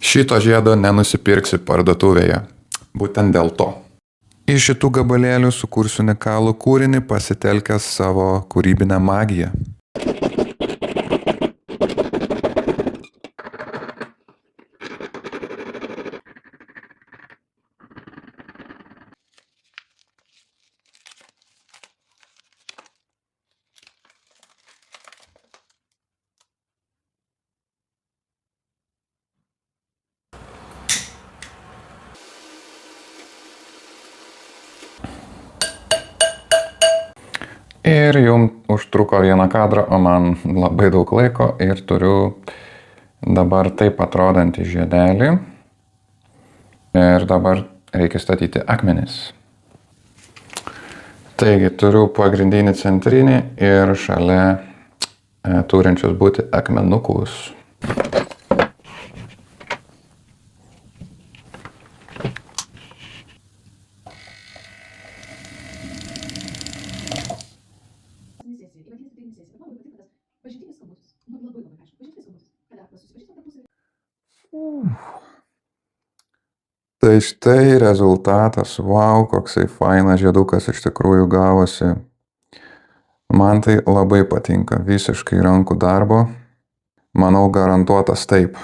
Šito žiedo nenusipirksi parduotuvėje. Būtent dėl to. Iš šitų gabalėlių sukursiu unikalų kūrinį pasitelkęs savo kūrybinę magiją. Ir jums užtruko vieną kadrą, o man labai daug laiko ir turiu dabar taip atrodantį žiedelį. Ir dabar reikia statyti akmenis. Taigi turiu pagrindinį centrinį ir šalia turinčius būti akmenukus. Tai štai rezultatas, wow, koksai fainas žiedukas iš tikrųjų gavosi. Man tai labai patinka, visiškai rankų darbo. Manau, garantuotas taip.